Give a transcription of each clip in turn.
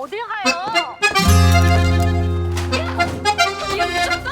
어딜 가요? 얘 미쳤어?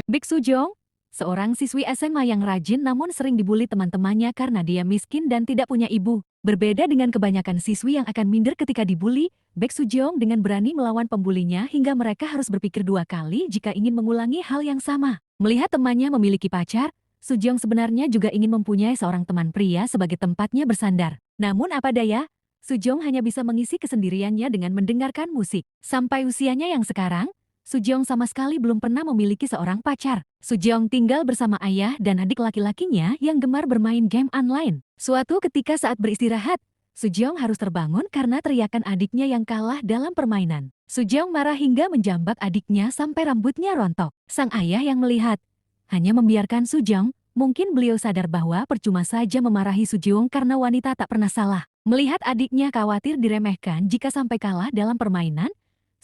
Baek Soo-jong, seorang siswi SMA yang rajin namun sering dibully teman-temannya karena dia miskin dan tidak punya ibu. Berbeda dengan kebanyakan siswi yang akan minder ketika dibully, Baek Soo-jong dengan berani melawan pembulinya hingga mereka harus berpikir dua kali jika ingin mengulangi hal yang sama. Melihat temannya memiliki pacar, Soo-jong sebenarnya juga ingin mempunyai seorang teman pria sebagai tempatnya bersandar. Namun apa daya, Soo-jong hanya bisa mengisi kesendiriannya dengan mendengarkan musik. Sampai usianya yang sekarang, Soo-jong sama sekali belum pernah memiliki seorang pacar. Soo-jong tinggal bersama ayah dan adik laki-lakinya yang gemar bermain game online. Suatu ketika saat beristirahat, Soo-jong harus terbangun karena teriakan adiknya yang kalah dalam permainan. Soo-jong marah hingga menjambak adiknya sampai rambutnya rontok. Sang ayah yang melihat hanya membiarkan Soo-jong, mungkin beliau sadar bahwa percuma saja memarahi Soo-jong karena wanita tak pernah salah. Melihat adiknya khawatir diremehkan jika sampai kalah dalam permainan,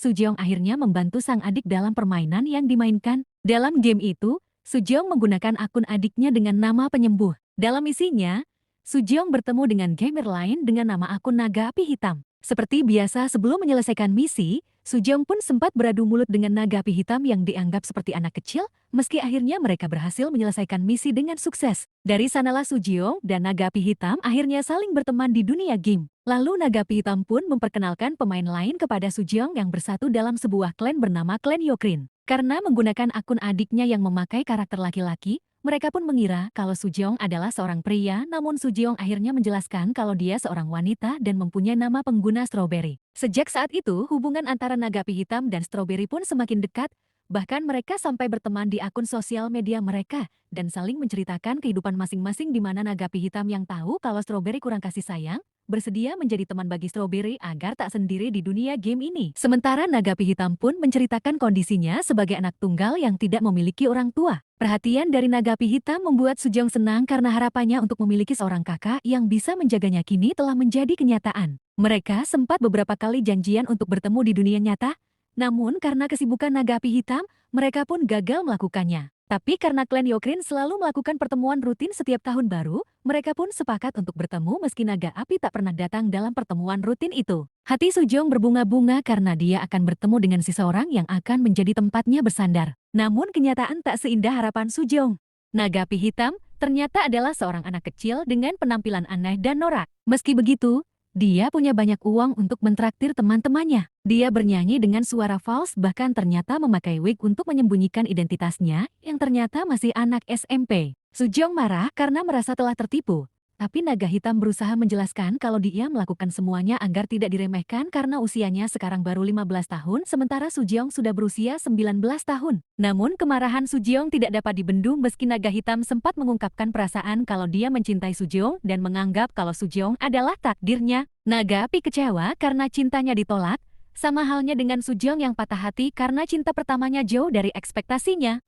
Soo-jong akhirnya membantu sang adik dalam permainan yang dimainkan. Dalam game itu, Soo-jong menggunakan akun adiknya dengan nama penyembuh. Dalam misinya, Soo-jong bertemu dengan gamer lain dengan nama akun Naga Api Hitam. Seperti biasa sebelum menyelesaikan misi, Soo-jong pun sempat beradu mulut dengan Naga Api Hitam yang dianggap seperti anak kecil, meski akhirnya mereka berhasil menyelesaikan misi dengan sukses. Dari sanalah Soo-jong dan Naga Api Hitam akhirnya saling berteman di dunia game. Lalu Naga Api Hitam pun memperkenalkan pemain lain kepada Soo-jong yang bersatu dalam sebuah klan bernama Klan Yokrin. Karena menggunakan akun adiknya yang memakai karakter laki-laki, mereka pun mengira kalau Soo-jong adalah seorang pria, namun Soo-jong akhirnya menjelaskan kalau dia seorang wanita dan mempunyai nama pengguna Strawberry. Sejak saat itu, hubungan antara Naga Api Hitam dan Strawberry pun semakin dekat, bahkan mereka sampai berteman di akun sosial media mereka dan saling menceritakan kehidupan masing-masing di mana Naga Api Hitam yang tahu kalau Strawberry kurang kasih sayang, bersedia menjadi teman bagi Strawberry agar tak sendiri di dunia game ini. Sementara Naga Api Hitam pun menceritakan kondisinya sebagai anak tunggal yang tidak memiliki orang tua. Perhatian dari Naga Api Hitam membuat Soo-jong senang karena harapannya untuk memiliki seorang kakak yang bisa menjaganya kini telah menjadi kenyataan. Mereka sempat beberapa kali janjian untuk bertemu di dunia nyata, namun karena kesibukan Naga Api Hitam, mereka pun gagal melakukannya. Tapi karena klan Yokrin selalu melakukan pertemuan rutin setiap tahun baru, mereka pun sepakat untuk bertemu meski Naga Api tak pernah datang dalam pertemuan rutin itu. Hati Soo-jong berbunga-bunga karena dia akan bertemu dengan seseorang yang akan menjadi tempatnya bersandar. Namun kenyataan tak seindah harapan Soo-jong. Naga Api Hitam ternyata adalah seorang anak kecil dengan penampilan aneh dan norak. Meski begitu, dia punya banyak uang untuk mentraktir teman-temannya. Dia bernyanyi dengan suara fals bahkan ternyata memakai wig untuk menyembunyikan identitasnya yang ternyata masih anak SMP. Soo-jong marah karena merasa telah tertipu. Tapi Naga Hitam berusaha menjelaskan kalau dia melakukan semuanya agar tidak diremehkan karena usianya sekarang baru 15 tahun sementara Soo-jong sudah berusia 19 tahun. Namun kemarahan Soo-jong tidak dapat dibendung meski Naga Hitam sempat mengungkapkan perasaan kalau dia mencintai Soo-jong dan menganggap kalau Soo-jong adalah takdirnya. Naga Api kecewa karena cintanya ditolak, sama halnya dengan Soo-jong yang patah hati karena cinta pertamanya jauh dari ekspektasinya.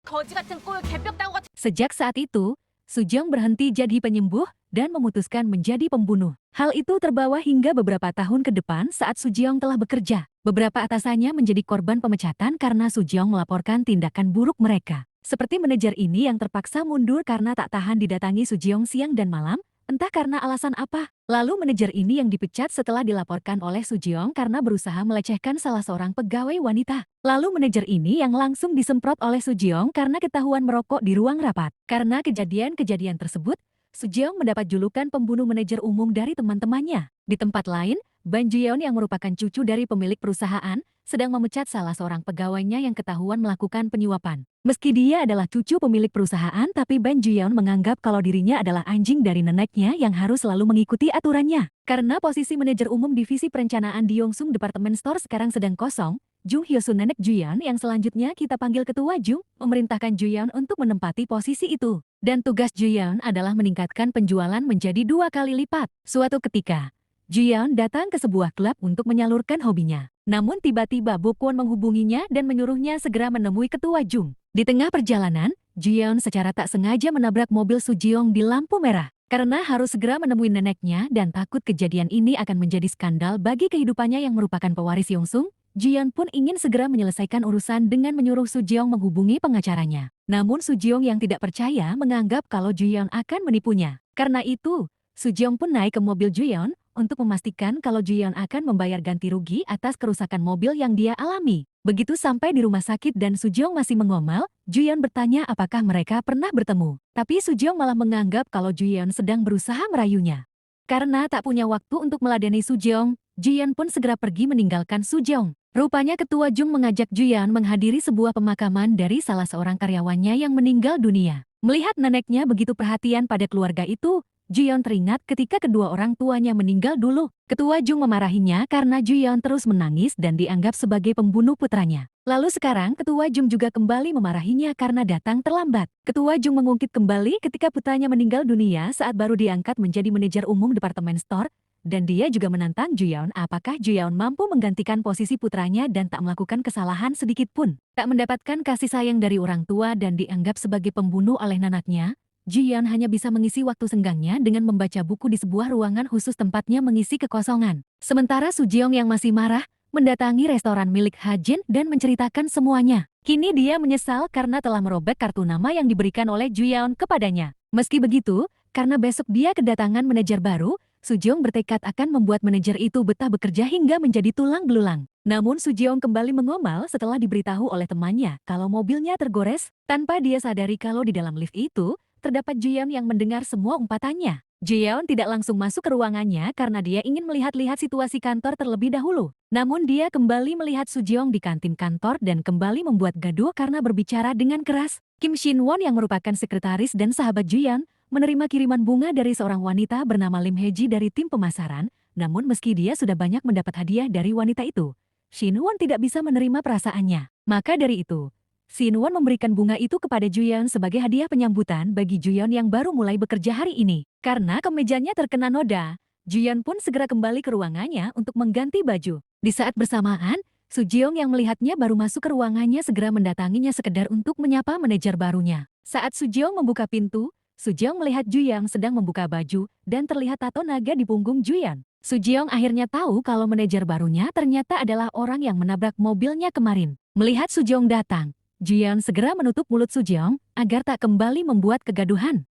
거지 같은 꼴 개뼈다고 같은 Sejak saat itu, Soo-jong berhenti jadi penyembuh dan memutuskan menjadi pembunuh. Hal itu terbawa hingga beberapa tahun ke depan saat Soo-jong telah bekerja. Beberapa atasannya menjadi korban pemecatan karena Soo-jong melaporkan tindakan buruk mereka. Seperti manajer ini yang terpaksa mundur karena tak tahan didatangi Soo-jong siang dan malam, entah karena alasan apa. Lalu manajer ini yang dipecat setelah dilaporkan oleh Soo-jong karena berusaha melecehkan salah seorang pegawai wanita. Lalu manajer ini yang langsung disemprot oleh Soo-jong karena ketahuan merokok di ruang rapat. Karena kejadian-kejadian tersebut, Soo-jong mendapat julukan pembunuh manajer umum dari teman-temannya. Di tempat lain, Ban Ju-yeon yang merupakan cucu dari pemilik perusahaan sedang memecat salah seorang pegawainya yang ketahuan melakukan penyuapan. Meski dia adalah cucu pemilik perusahaan, tapi Ban Ju-yeon menganggap kalau dirinya adalah anjing dari neneknya yang harus selalu mengikuti aturannya. Karena posisi manajer umum divisi perencanaan di Yongsun Department Store sekarang sedang kosong, Jung Hyo-sun nenek Ju-yeon yang selanjutnya kita panggil ketua Jung, memerintahkan Ju-yeon untuk menempati posisi itu. Dan tugas Ju-yeon adalah meningkatkan penjualan menjadi 2 kali lipat. Suatu ketika, Ju-yeon datang ke sebuah klub untuk menyalurkan hobinya. Namun tiba-tiba Bo Kwon menghubunginya dan menyuruhnya segera menemui ketua Jung. Di tengah perjalanan, Ju-yeon secara tak sengaja menabrak mobil Soo-jong di lampu merah. Karena harus segera menemui neneknya dan takut kejadian ini akan menjadi skandal bagi kehidupannya yang merupakan pewaris Yongsung, Jiyeon pun ingin segera menyelesaikan urusan dengan menyuruh Sujeong menghubungi pengacaranya. Namun Sujeong yang tidak percaya menganggap kalau Jiyeon akan menipunya. Karena itu, Sujeong pun naik ke mobil Jiyeon untuk memastikan kalau Jiyeon akan membayar ganti rugi atas kerusakan mobil yang dia alami. Begitu sampai di rumah sakit dan Sujeong masih mengomel, Jiyeon bertanya apakah mereka pernah bertemu. Tapi Sujeong malah menganggap kalau Jiyeon sedang berusaha merayunya. Karena tak punya waktu untuk meladeni Sujeong, Jiyeon pun segera pergi meninggalkan Sujeong. Rupanya Ketua Jung mengajak Jiyeon menghadiri sebuah pemakaman dari salah seorang karyawannya yang meninggal dunia. Melihat neneknya begitu perhatian pada keluarga itu, Jiyeon teringat ketika kedua orang tuanya meninggal dulu. Ketua Jung memarahinya karena Jiyeon terus menangis dan dianggap sebagai pembunuh putranya. Lalu sekarang Ketua Jung juga kembali memarahinya karena datang terlambat. Ketua Jung mengungkit kembali ketika putranya meninggal dunia saat baru diangkat menjadi manajer umum departemen store, dan dia juga menantang Jiyeon apakah Jiyeon mampu menggantikan posisi putranya dan tak melakukan kesalahan sedikit pun. Tak mendapatkan kasih sayang dari orang tua dan dianggap sebagai pembunuh oleh neneknya, Jiyeon hanya bisa mengisi waktu senggangnya dengan membaca buku di sebuah ruangan khusus tempatnya mengisi kekosongan. Sementara Sujeong yang masih marah, mendatangi restoran milik Ha-jin dan menceritakan semuanya. Kini dia menyesal karena telah merobek kartu nama yang diberikan oleh Jiyeon kepadanya. Meski begitu, karena besok dia kedatangan manajer baru, Sujeong bertekad akan membuat manajer itu betah bekerja hingga menjadi tulang belulang. Namun Sujeong kembali mengomal setelah diberitahu oleh temannya kalau mobilnya tergores, tanpa dia sadari kalau di dalam lift itu, terdapat Jiyeon yang mendengar semua umpatannya. Jiyeon tidak langsung masuk ke ruangannya karena dia ingin melihat-lihat situasi kantor terlebih dahulu. Namun dia kembali melihat Sujeong di kantin kantor dan kembali membuat gaduh karena berbicara dengan keras. Kim Shin-won yang merupakan sekretaris dan sahabat Jiyeon, menerima kiriman bunga dari seorang wanita bernama Lim Hae-ji dari tim pemasaran, namun meski dia sudah banyak mendapat hadiah dari wanita itu, Shin-won tidak bisa menerima perasaannya. Maka dari itu, Shin-won memberikan bunga itu kepada Jiyeon sebagai hadiah penyambutan bagi Jiyeon yang baru mulai bekerja hari ini. Karena kemejanya terkena noda, Jiyeon pun segera kembali ke ruangannya untuk mengganti baju. Di saat bersamaan, Sujeong yang melihatnya baru masuk ke ruangannya segera mendatanginya sekedar untuk menyapa manajer barunya. Saat Sujeong membuka pintu, Sujeong melihat Jiyeon sedang membuka baju dan terlihat tato naga di punggung Jiyeon. Sujeong akhirnya tahu kalau manajer barunya ternyata adalah orang yang menabrak mobilnya kemarin. Melihat Sujeong datang, Jiyeon segera menutup mulut Sujeong agar tak kembali membuat kegaduhan.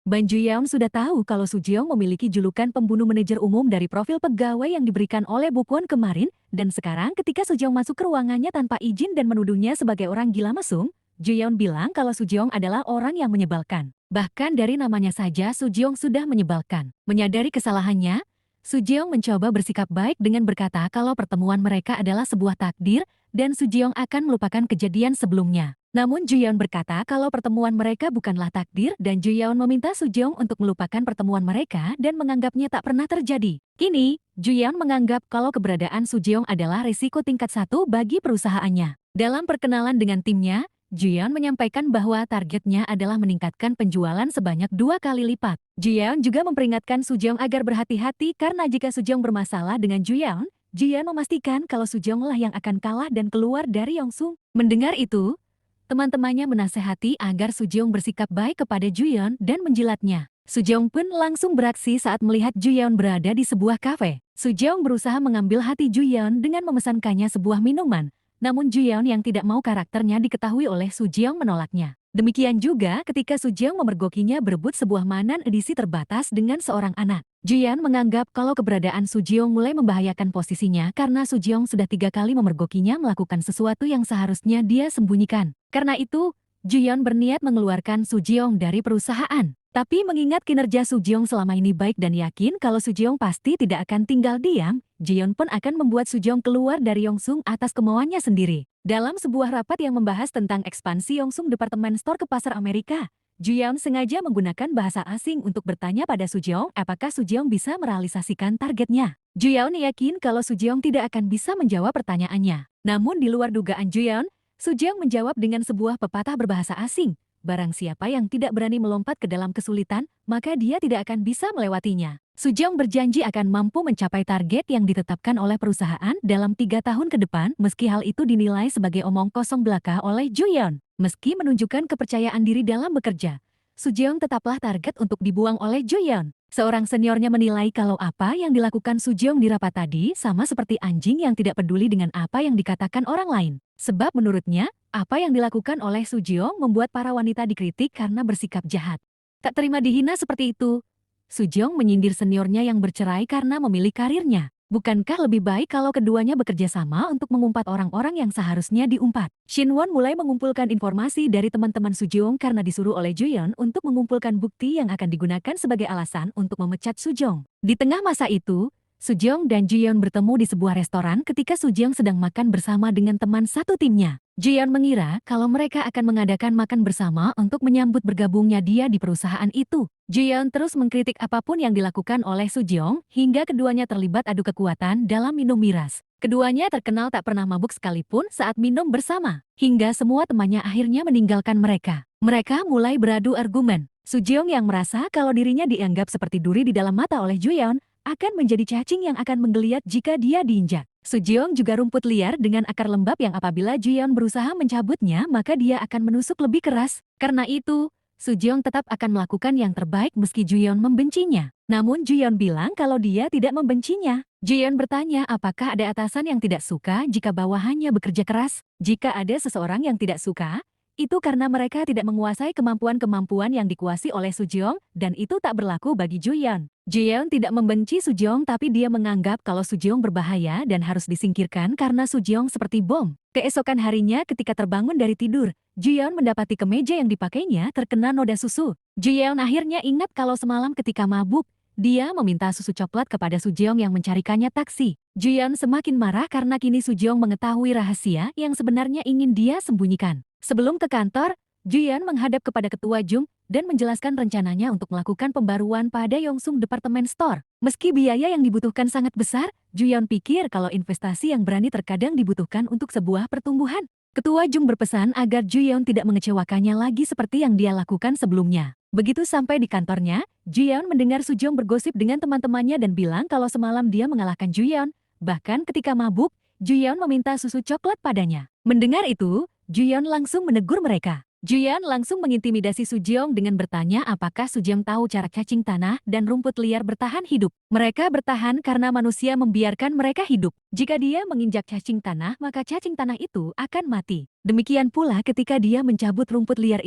Ban Jiyeon sudah tahu kalau Sujeong memiliki julukan pembunuh manajer umum dari profil pegawai yang diberikan oleh Bukwon kemarin, dan sekarang ketika Sujeong masuk ke ruangannya tanpa izin dan menuduhnya sebagai orang gila mesum, Jiyeon bilang kalau Sujeong adalah orang yang menyebalkan. Bahkan dari namanya saja Sujeong sudah menyebalkan. Menyadari kesalahannya, Sujeong mencoba bersikap baik dengan berkata kalau pertemuan mereka adalah sebuah takdir dan Sujeong akan melupakan kejadian sebelumnya. Namun Jiyeon berkata kalau pertemuan mereka bukanlah takdir dan Jiyeon meminta Sujeong untuk melupakan pertemuan mereka dan menganggapnya tak pernah terjadi. Kini, Jiyeon menganggap kalau keberadaan Sujeong adalah risiko tingkat 1 bagi perusahaannya. Dalam perkenalan dengan timnya, Jiyeon menyampaikan bahwa targetnya adalah meningkatkan penjualan sebanyak 2 kali lipat. Jiyeon juga memperingatkan Sujeong agar berhati-hati karena jika Sujeong bermasalah dengan Jiyeon, Jiyeon memastikan kalau Sujeonglah yang akan kalah dan keluar dari Yongsung. Mendengar itu, teman-temannya menasehati agar Sujeong bersikap baik kepada Jiyeon dan menjilatnya. Sujeong pun langsung beraksi saat melihat Jiyeon berada di sebuah kafe. Sujeong berusaha mengambil hati Jiyeon dengan memesankannya sebuah minuman. Namun Jiyeon yang tidak mau karakternya diketahui oleh Sujeong menolaknya. Demikian juga ketika Sujeong memergokinya berebut sebuah mainan edisi terbatas dengan seorang anak. Jiyeon menganggap kalau keberadaan Sujeong mulai membahayakan posisinya karena Sujeong sudah 3 kali memergokinya melakukan sesuatu yang seharusnya dia sembunyikan. Karena itu, Jiyeon berniat mengeluarkan Sujeong dari perusahaan. Tapi mengingat kinerja Sujeong selama ini baik dan yakin kalau Sujeong pasti tidak akan tinggal diam, Jiyeon pun akan membuat Sujeong keluar dari Yongsung atas kemauannya sendiri. Dalam sebuah rapat yang membahas tentang ekspansi Yongsung Department Store ke pasar Amerika, Jiyeon sengaja menggunakan bahasa asing untuk bertanya pada Sujeong apakah Sujeong bisa merealisasikan targetnya. Jiyeon yakin kalau Sujeong tidak akan bisa menjawab pertanyaannya. Namun di luar dugaan Jiyeon, Sujeong menjawab dengan sebuah pepatah berbahasa asing. Barang siapa yang tidak berani melompat ke dalam kesulitan, maka dia tidak akan bisa melewatinya. Sujeong berjanji akan mampu mencapai target yang ditetapkan oleh perusahaan dalam 3 tahun ke depan meski hal itu dinilai sebagai omong kosong belaka oleh Jiyeon. Meski menunjukkan kepercayaan diri dalam bekerja, Sujeong tetaplah target untuk dibuang oleh Juyeon. Seorang seniornya menilai kalau apa yang dilakukan Sujeong di rapat tadi sama seperti anjing yang tidak peduli dengan apa yang dikatakan orang lain. Sebab menurutnya, apa yang dilakukan oleh Sujeong membuat para wanita dikritik karena bersikap jahat. Tak terima dihina seperti itu, Sujeong menyindir seniornya yang bercerai karena memilih karirnya. Bukankah lebih baik kalau keduanya bekerja sama untuk mengumpat orang-orang yang seharusnya diumpat? Shinwon mulai mengumpulkan informasi dari teman-teman Sujeong karena disuruh oleh Juyeon untuk mengumpulkan bukti yang akan digunakan sebagai alasan untuk memecat Sujeong. Di tengah masa itu, Sujeong dan Juyeon bertemu di sebuah restoran ketika Sujeong sedang makan bersama dengan teman satu timnya. Juyeon mengira kalau mereka akan mengadakan makan bersama untuk menyambut bergabungnya dia di perusahaan itu. Juyeon terus mengkritik apapun yang dilakukan oleh Sujeong hingga keduanya terlibat adu kekuatan dalam minum miras. Keduanya terkenal tak pernah mabuk sekalipun saat minum bersama, hingga semua temannya akhirnya meninggalkan mereka. Mereka mulai beradu argumen. Sujeong yang merasa kalau dirinya dianggap seperti duri di dalam mata oleh Juyeon akan menjadi cacing yang akan menggeliat jika dia diinjak. Sujeong juga rumput liar dengan akar lembab yang apabila Juyeon berusaha mencabutnya maka dia akan menusuk lebih keras. Karena itu, Sujeong tetap akan melakukan yang terbaik meski Juyeon membencinya. Namun Juyeon bilang kalau dia tidak membencinya. Juyeon bertanya apakah ada atasan yang tidak suka jika bawahannya bekerja keras. Jika ada seseorang yang tidak suka, itu karena mereka tidak menguasai kemampuan-kemampuan yang dikuasai oleh Sujeong dan itu tak berlaku bagi Juyeon. Juyeon tidak membenci Sujeong tapi dia menganggap kalau Sujeong berbahaya dan harus disingkirkan karena Sujeong seperti bom. Keesokan harinya ketika terbangun dari tidur, Juyeon mendapati kemeja yang dipakainya terkena noda susu. Juyeon akhirnya ingat kalau semalam ketika mabuk, dia meminta susu coklat kepada Sujeong yang mencarikannya taksi. Juyeon semakin marah karena kini Sujeong mengetahui rahasia yang sebenarnya ingin dia sembunyikan. Sebelum ke kantor, Juyeon menghadap kepada Ketua Jung dan menjelaskan rencananya untuk melakukan pembaruan pada Yongsung Department Store. Meski biaya yang dibutuhkan sangat besar, Juyeon pikir kalau investasi yang berani terkadang dibutuhkan untuk sebuah pertumbuhan. Ketua Jung berpesan agar Juyeon tidak mengecewakannya lagi seperti yang dia lakukan sebelumnya. Begitu sampai di kantornya, Juyeon mendengar Sujeong bergosip dengan teman-temannya dan bilang kalau semalam dia mengalahkan Juyeon. Bahkan ketika mabuk, Juyeon meminta susu coklat padanya. Mendengar itu, Juyeon langsung menegur mereka. Juyeon langsung mengintimidasi Sujeong dengan bertanya apakah Sujeong tahu cara cacing tanah dan rumput liar bertahan hidup. Mereka bertahan karena manusia membiarkan mereka hidup. Jika dia menginjak cacing tanah, maka cacing tanah itu akan mati. Demikian pula ketika dia mencabut rumput liar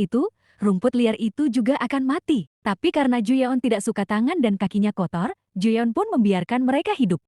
itu juga akan mati. Tapi karena Juyeon tidak suka tangan dan kakinya kotor, Juyeon pun membiarkan mereka hidup.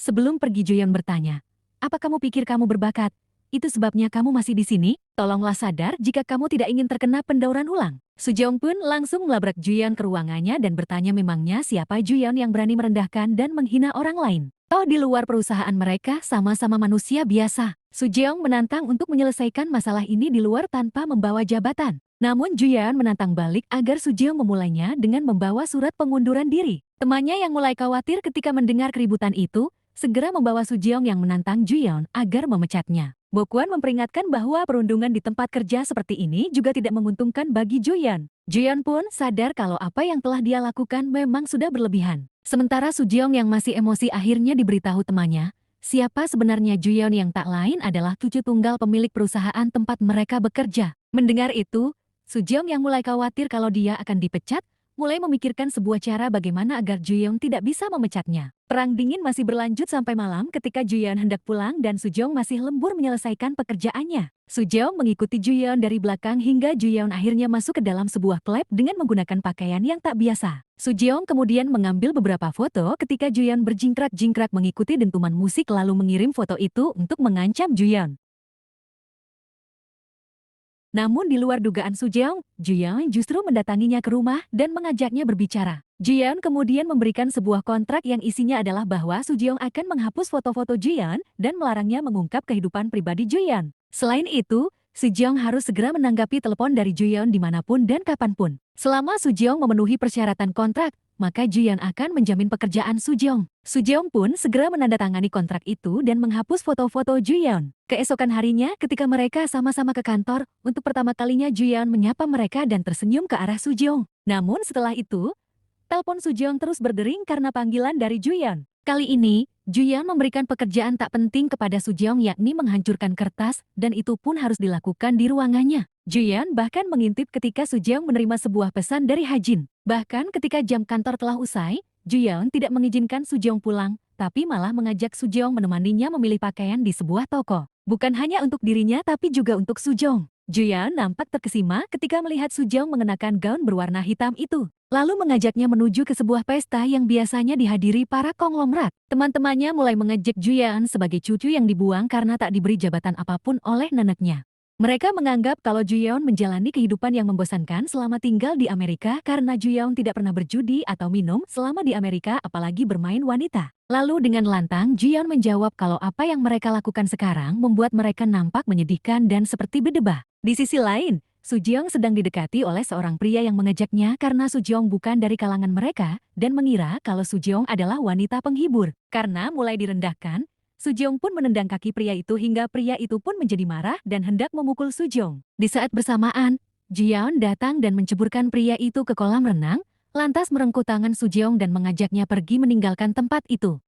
Sebelum pergi Juyeon bertanya, "Apa kamu pikir kamu berbakat? Itu sebabnya kamu masih di sini? Tolonglah sadar jika kamu tidak ingin terkena pendauran ulang." Sujeong pun langsung melabrak Juyeon ke ruangannya dan bertanya memangnya siapa Juyeon yang berani merendahkan dan menghina orang lain. Toh di luar perusahaan mereka sama-sama manusia biasa. Sujeong menantang untuk menyelesaikan masalah ini di luar tanpa membawa jabatan. Namun Juyeon menantang balik agar Sujeong memulainya dengan membawa surat pengunduran diri. Temannya yang mulai khawatir ketika mendengar keributan itu, segera membawa Sujeong yang menantang Juyeon agar memecatnya. Bokwon memperingatkan bahwa perundungan di tempat kerja seperti ini juga tidak menguntungkan bagi Juyeon. Juyeon pun sadar kalau apa yang telah dia lakukan memang sudah berlebihan. Sementara Sujeong yang masih emosi akhirnya diberitahu temannya, siapa sebenarnya Juyeon yang tak lain adalah cucu tunggal pemilik perusahaan tempat mereka bekerja. Mendengar itu, Sujeong yang mulai khawatir kalau dia akan dipecat, mulai memikirkan sebuah cara bagaimana agar Juyeon tidak bisa memecatnya. Perang dingin masih berlanjut sampai malam ketika Juyeon hendak pulang dan Sujeong masih lembur menyelesaikan pekerjaannya. Sujeong mengikuti Juyeon dari belakang hingga Juyeon akhirnya masuk ke dalam sebuah klub dengan menggunakan pakaian yang tak biasa. Sujeong kemudian mengambil beberapa foto ketika Juyeon berjingkrak-jingkrak mengikuti dentuman musik lalu mengirim foto itu untuk mengancam Juyeon. Namun di luar dugaan Sujeong, Juyeon justru mendatanginya ke rumah dan mengajaknya berbicara. Juyeon kemudian memberikan sebuah kontrak yang isinya adalah bahwa Sujeong akan menghapus foto-foto Juyeon dan melarangnya mengungkap kehidupan pribadi Juyeon. Selain itu, Sujeong harus segera menanggapi telepon dari Juyeon dimanapun dan kapanpun. Selama Sujeong memenuhi persyaratan kontrak, maka Juyeon akan menjamin pekerjaan Sujeong. Sujeong pun segera menandatangani kontrak itu dan menghapus foto-foto Juyeon. Keesokan harinya ketika mereka sama-sama ke kantor, untuk pertama kalinya Juyeon menyapa mereka dan tersenyum ke arah Sujeong. Namun setelah itu, telepon Sujeong terus berdering karena panggilan dari Juyeon. Kali ini, Juyeon memberikan pekerjaan tak penting kepada Sujeong yakni menghancurkan kertas dan itu pun harus dilakukan di ruangannya. Juyeon bahkan mengintip ketika Sujeong menerima sebuah pesan dari Hajin. Bahkan ketika jam kantor telah usai, Juyeon tidak mengizinkan Sujeong pulang, tapi malah mengajak Sujeong menemaninya memilih pakaian di sebuah toko. Bukan hanya untuk dirinya tapi juga untuk Sujeong. Juyeon nampak terkesima ketika melihat Sujeong mengenakan gaun berwarna hitam itu. Lalu mengajaknya menuju ke sebuah pesta yang biasanya dihadiri para konglomerat. Teman-temannya mulai mengejek Juyeon sebagai cucu yang dibuang karena tak diberi jabatan apapun oleh neneknya. Mereka menganggap kalau Juyeon menjalani kehidupan yang membosankan selama tinggal di Amerika karena Juyeon tidak pernah berjudi atau minum selama di Amerika apalagi bermain wanita. Lalu dengan lantang Juyeon menjawab kalau apa yang mereka lakukan sekarang membuat mereka nampak menyedihkan dan seperti berdebah. Di sisi lain, Sujeong sedang didekati oleh seorang pria yang mengejaknya karena Sujeong bukan dari kalangan mereka dan mengira kalau Sujeong adalah wanita penghibur. Karena mulai direndahkan, Sujeong pun menendang kaki pria itu hingga pria itu pun menjadi marah dan hendak memukul Sujeong. Di saat bersamaan, Juyeon datang dan menceburkan pria itu ke kolam renang, lantas merengkuh tangan Sujeong dan mengajaknya pergi meninggalkan tempat itu.